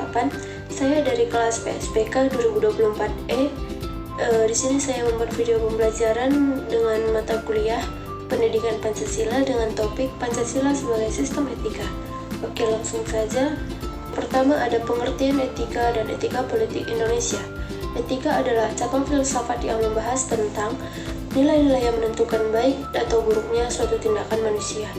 percakapan. Saya dari kelas PSPK 2024E. Di sini saya membuat video pembelajaran dengan mata kuliah Pendidikan Pancasila dengan topik Pancasila sebagai Sistem Etika. Oke, langsung saja. Pertama, ada pengertian etika dan etika politik Indonesia. Etika adalah cabang filsafat yang membahas tentang nilai-nilai yang menentukan baik atau buruknya suatu tindakan manusia.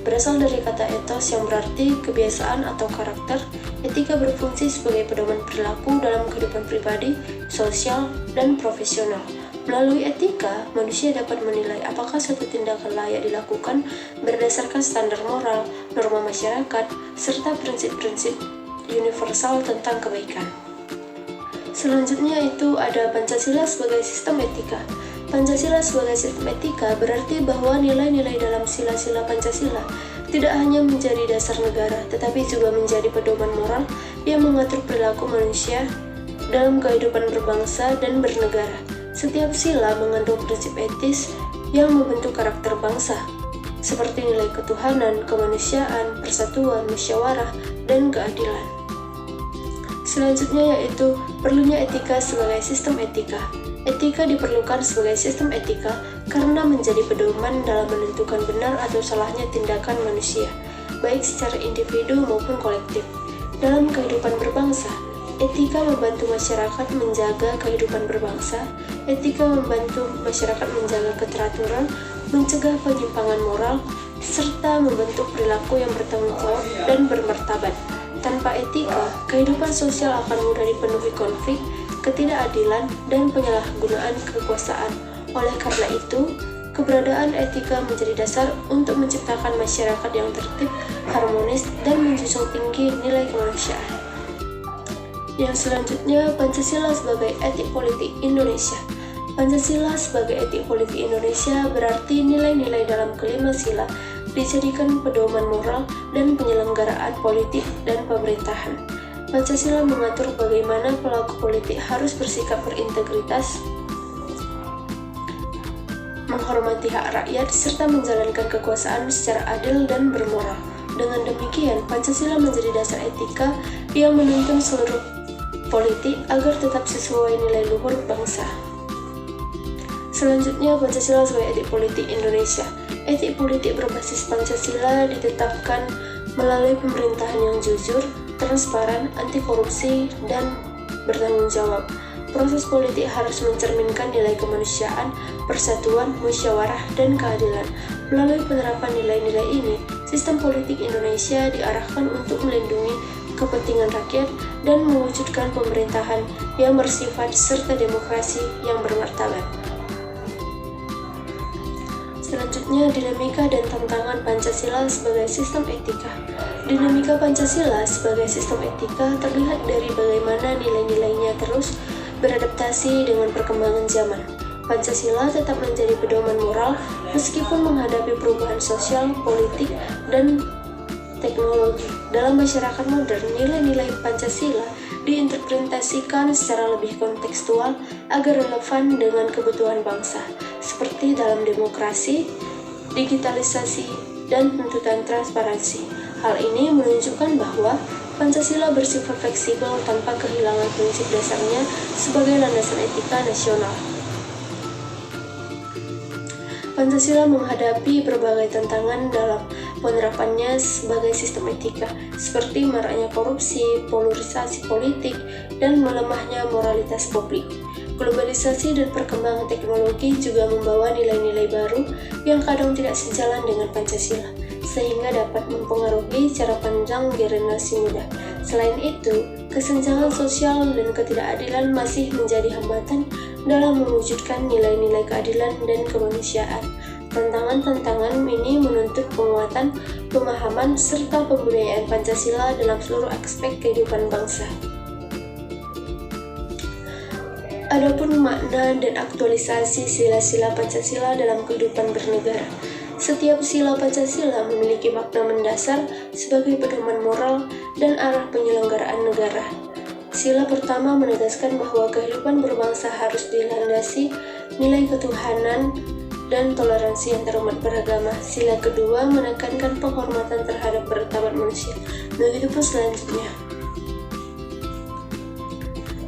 Berasal dari kata etos yang berarti kebiasaan atau karakter, etika berfungsi sebagai pedoman perilaku dalam kehidupan pribadi, sosial, dan profesional. Melalui etika, manusia dapat menilai apakah suatu tindakan layak dilakukan berdasarkan standar moral, norma masyarakat, serta prinsip-prinsip universal tentang kebaikan. Selanjutnya itu ada Pancasila sebagai sistem etika. Pancasila sebagai sistem etika berarti bahwa nilai-nilai dalam sila-sila Pancasila tidak hanya menjadi dasar negara, tetapi juga menjadi pedoman moral yang mengatur perilaku manusia dalam kehidupan berbangsa dan bernegara. Setiap sila mengandung prinsip etis yang membentuk karakter bangsa, seperti nilai ketuhanan, kemanusiaan, persatuan, musyawarah, dan keadilan. Selanjutnya yaitu perlunya etika sebagai sistem etika. Etika diperlukan sebagai sistem etika karena menjadi pedoman dalam menentukan benar atau salahnya tindakan manusia, baik secara individu maupun kolektif. Dalam kehidupan berbangsa, etika membantu masyarakat menjaga kehidupan berbangsa. Etika membantu masyarakat menjaga keteraturan, mencegah penyimpangan moral, serta membentuk perilaku yang bertanggung jawab dan bermartabat. Tanpa etika, kehidupan sosial akan mudah dipenuhi konflik, ketidakadilan, dan penyalahgunaan kekuasaan. Oleh karena itu, keberadaan etika menjadi dasar untuk menciptakan masyarakat yang tertib, harmonis, dan menjunjung tinggi nilai kemanusiaan. Yang selanjutnya, Pancasila sebagai etik politik Indonesia. Pancasila sebagai etik politik Indonesia berarti nilai-nilai dalam kelima sila dijadikan pedoman moral dan penyelenggaraan politik dan pemerintahan. Pancasila mengatur bagaimana pelaku politik harus bersikap berintegritas, menghormati hak rakyat, serta menjalankan kekuasaan secara adil dan bermoral. Dengan demikian, Pancasila menjadi dasar etika yang menuntun seluruh politik agar tetap sesuai nilai luhur bangsa. Selanjutnya, Pancasila sebagai etik politik Indonesia. Etik politik berbasis Pancasila ditetapkan melalui pemerintahan yang jujur, transparan, anti korupsi, dan bertanggung jawab. Proses politik harus mencerminkan nilai kemanusiaan, persatuan, musyawarah, dan keadilan. Melalui penerapan nilai-nilai ini, sistem politik Indonesia diarahkan untuk melindungi kepentingan rakyat dan mewujudkan pemerintahan yang bersifat serta demokrasi yang bermartabat. Selanjutnya, dinamika dan tantangan Pancasila sebagai sistem etika. Dinamika Pancasila sebagai sistem etika terlihat dari bagaimana nilai-nilainya terus beradaptasi dengan perkembangan zaman. Pancasila tetap menjadi pedoman moral meskipun menghadapi perubahan sosial, politik, dan teknologi. Dalam masyarakat modern, nilai-nilai Pancasila diinterpretasikan secara lebih kontekstual agar relevan dengan kebutuhan bangsa, seperti dalam demokrasi, digitalisasi, dan tuntutan transparansi. Hal ini menunjukkan bahwa Pancasila bersifat fleksibel tanpa kehilangan prinsip dasarnya sebagai landasan etika nasional. Pancasila menghadapi berbagai tantangan dalam penerapannya sebagai sistem etika, seperti maraknya korupsi, polarisasi politik, dan melemahnya moralitas publik. Globalisasi dan perkembangan teknologi juga membawa nilai-nilai baru yang kadang tidak sejalan dengan Pancasila, sehingga dapat mempengaruhi cara pandang generasi muda. Selain itu, kesenjangan sosial dan ketidakadilan masih menjadi hambatan dalam mewujudkan nilai-nilai keadilan dan kemanusiaan. Tantangan-tantangan ini menuntut penguatan pemahaman serta pembudayaan Pancasila dalam seluruh aspek kehidupan bangsa. Adapun makna dan aktualisasi sila-sila Pancasila dalam kehidupan bernegara. Setiap sila Pancasila memiliki makna mendasar sebagai pedoman moral dan arah penyelenggaraan negara. Sila pertama menegaskan bahwa kehidupan berbangsa harus dilandasi nilai ketuhanan dan toleransi antar umat beragama. Sila kedua menekankan penghormatan terhadap martabat manusia. Begitupun selanjutnya.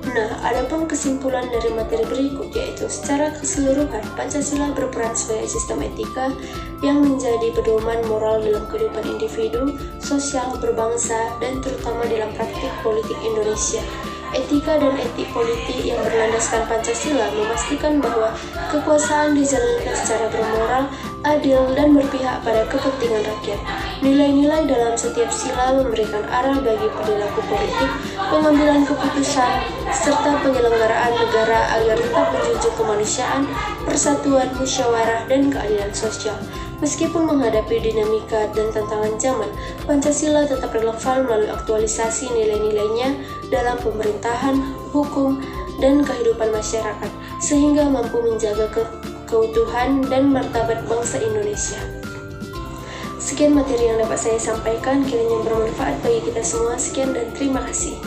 Nah, adapun kesimpulan dari materi berikut yaitu secara keseluruhan Pancasila berperan sebagai sistem etika yang menjadi pedoman moral dalam kehidupan individu, sosial, berbangsa, dan terutama dalam praktik politik Indonesia. Etika dan etik politik yang berlandaskan Pancasila memastikan bahwa kekuasaan dijalankan secara bermoral, adil, dan berpihak pada kepentingan rakyat. Nilai-nilai dalam setiap sila memberikan arah bagi perilaku politik, pengambilan keputusan, serta penyelenggaraan negara agar tetap menjunjung kemanusiaan, persatuan, musyawarah, dan keadilan sosial. Meskipun menghadapi dinamika dan tantangan zaman, Pancasila tetap relevan melalui aktualisasi nilai-nilainya dalam pemerintahan, hukum, dan kehidupan masyarakat, sehingga mampu menjaga keutuhan dan martabat bangsa Indonesia. Sekian materi yang dapat saya sampaikan, kiranya bermanfaat bagi kita semua. Sekian dan terima kasih.